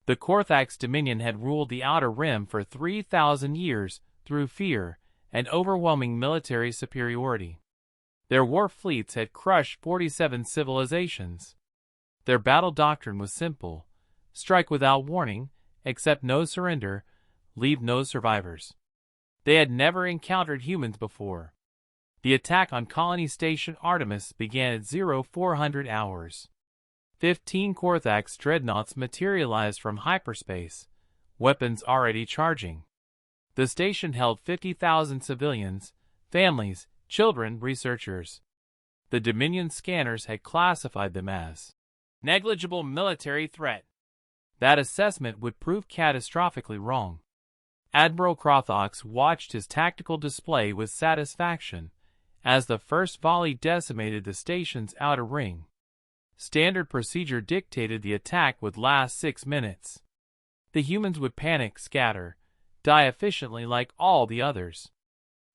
The Korthax Dominion had ruled the Outer Rim for 3,000 years through fear and overwhelming military superiority. Their war fleets had crushed 47 civilizations. Their battle doctrine was simple: strike without warning, accept no surrender, leave no survivors. They had never encountered humans before. The attack on Colony Station Artemis began at 0400 hours. 15 Korthax dreadnoughts materialized from hyperspace, weapons already charging. The station held 50,000 civilians, families, children, researchers. The Dominion scanners had classified them as negligible military threat. That assessment would prove catastrophically wrong. Admiral Korthax watched his tactical display with satisfaction as the first volley decimated the station's outer ring. Standard procedure dictated the attack would last 6 minutes. The humans would panic, scatter, die efficiently like all the others.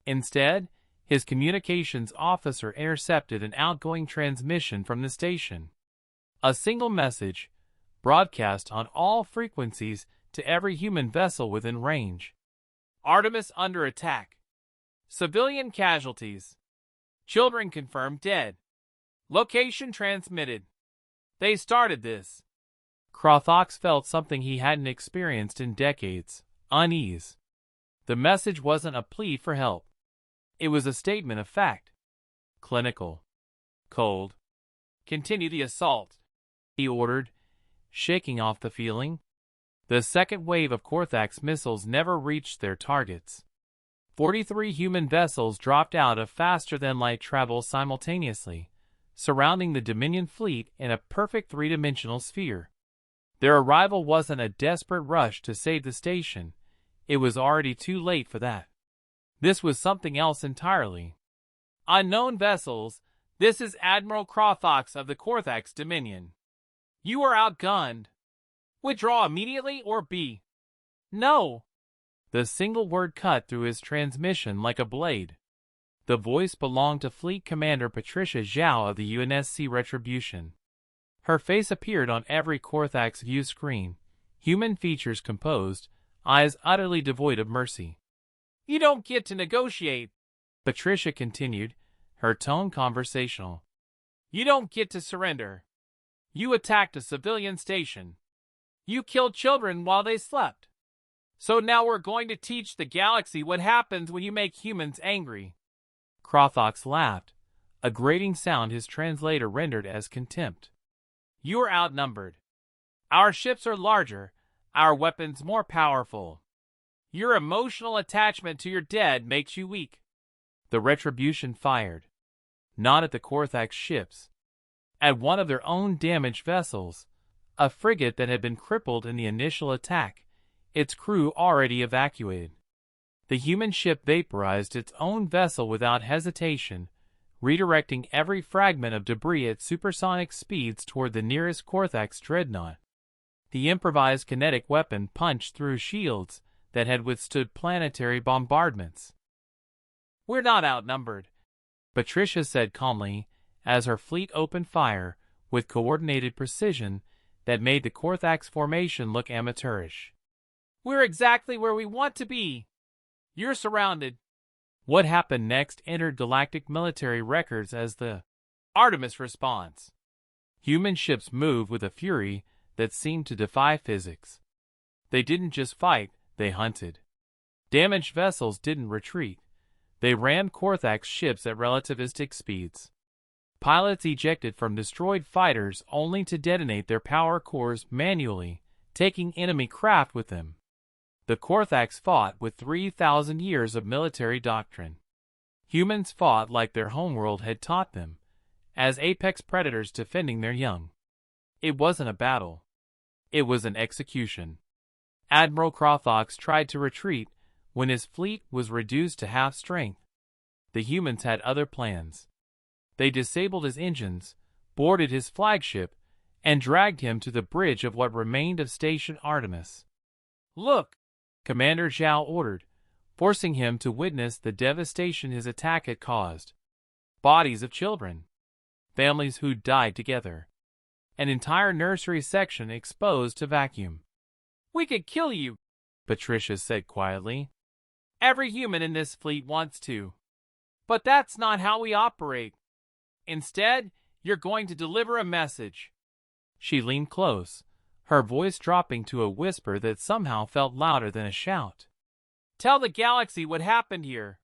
Instead, his communications officer intercepted an outgoing transmission from the station. A single message, broadcast on all frequencies to every human vessel within range. Artemis under attack. Civilian casualties. Children confirmed dead. Location transmitted. They started this. Korthax felt something he hadn't experienced in decades: unease. The message wasn't a plea for help. It was a statement of fact. Clinical. Cold. Continue the assault, he ordered, shaking off the feeling. The second wave of Korthax missiles never reached their targets. 43 human vessels dropped out of faster-than-light travel simultaneously, surrounding the Dominion fleet in a perfect three-dimensional sphere. Their arrival wasn't a desperate rush to save the station. It was already too late for that. This was something else entirely. Unknown vessels, this is Admiral Korthax of the Korthax Dominion. You are outgunned. Withdraw immediately or be. No. The single word cut through his transmission like a blade. The voice belonged to Fleet Commander Patricia Zhao of the UNSC Retribution. Her face appeared on every Korthax view screen, human features composed, eyes utterly devoid of mercy. You don't get to negotiate, Patricia continued, her tone conversational. You don't get to surrender. You attacked a civilian station. You killed children while they slept. So now we're going to teach the galaxy what happens when you make humans angry. Korthax laughed, a grating sound his translator rendered as contempt. You're outnumbered. Our ships are larger, our weapons more powerful. Your emotional attachment to your dead makes you weak. The Retribution fired. Not at the Korthax ships. At one of their own damaged vessels, a frigate that had been crippled in the initial attack, its crew already evacuated. The human ship vaporized its own vessel without hesitation, redirecting every fragment of debris at supersonic speeds toward the nearest Korthax dreadnought. The improvised kinetic weapon punched through shields that had withstood planetary bombardments. We're not outnumbered, Patricia said calmly, as her fleet opened fire with coordinated precision that made the Korthax formation look amateurish. We're exactly where we want to be. You're surrounded. What happened next entered galactic military records as the Artemis response. Human ships moved with a fury that seemed to defy physics. They didn't just fight, they hunted. Damaged vessels didn't retreat. They rammed Korthax ships at relativistic speeds. Pilots ejected from destroyed fighters only to detonate their power cores manually, taking enemy craft with them. The Korthax fought with 3,000 years of military doctrine. Humans fought like their homeworld had taught them, as apex predators defending their young. It wasn't a battle. It was an execution. Admiral Korthax tried to retreat when his fleet was reduced to half strength. The humans had other plans. They disabled his engines, boarded his flagship, and dragged him to the bridge of what remained of Station Artemis. Look, Commander Zhao ordered, forcing him to witness the devastation his attack had caused. Bodies of children. Families who'd died together. An entire nursery section exposed to vacuum. We could kill you, Patricia said quietly. Every human in this fleet wants to. But that's not how we operate. Instead, you're going to deliver a message. She leaned close, her voice dropping to a whisper that somehow felt louder than a shout. Tell the galaxy what happened here.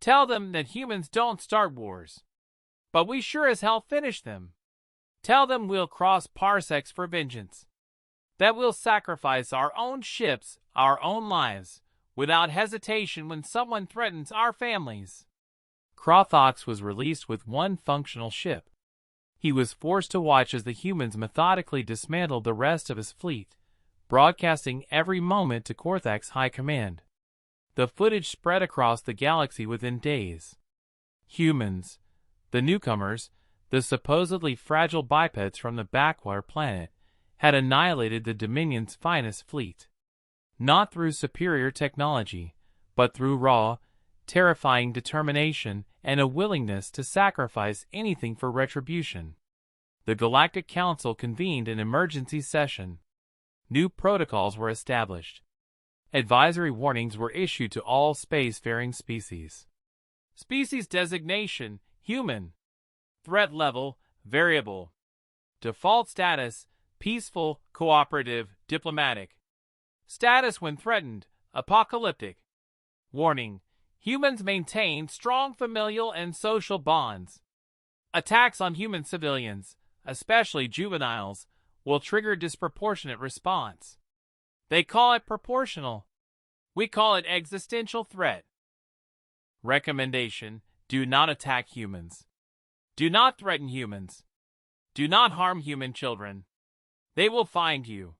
Tell them that humans don't start wars. But we sure as hell finish them. Tell them we'll cross parsecs for vengeance. That we'll sacrifice our own ships, our own lives, without hesitation when someone threatens our families. Crothox was released with one functional ship. He was forced to watch as the humans methodically dismantled the rest of his fleet, broadcasting every moment to Korthak's high command. The footage spread across the galaxy within days. Humans, the newcomers, the supposedly fragile bipeds from the backwater planet, had annihilated the Dominion's finest fleet. Not through superior technology, but through raw, terrifying determination and a willingness to sacrifice anything for retribution. The Galactic Council convened an emergency session. New protocols were established. Advisory warnings were issued to all spacefaring species. Species designation: human. Threat level: variable. Default status: peaceful, cooperative, diplomatic. Status when threatened: apocalyptic. Warning: humans maintain strong familial and social bonds. Attacks on human civilians, especially juveniles, will trigger disproportionate response. They call it proportional. We call it existential threat. Recommendation: do not attack humans. Do not threaten humans. Do not harm human children. They will find you.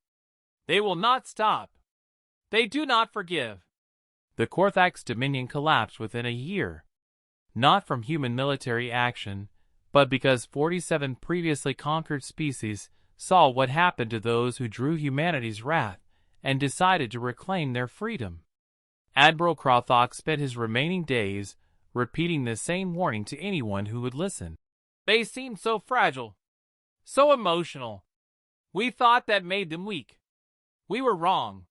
They will not stop. They do not forgive. The Korthak's dominion collapsed within a year. Not from human military action, but because 47 previously conquered species saw what happened to those who drew humanity's wrath and decided to reclaim their freedom. Admiral Krothox spent his remaining days repeating the same warning to anyone who would listen. They seemed so fragile, so emotional. We thought that made them weak. We were wrong.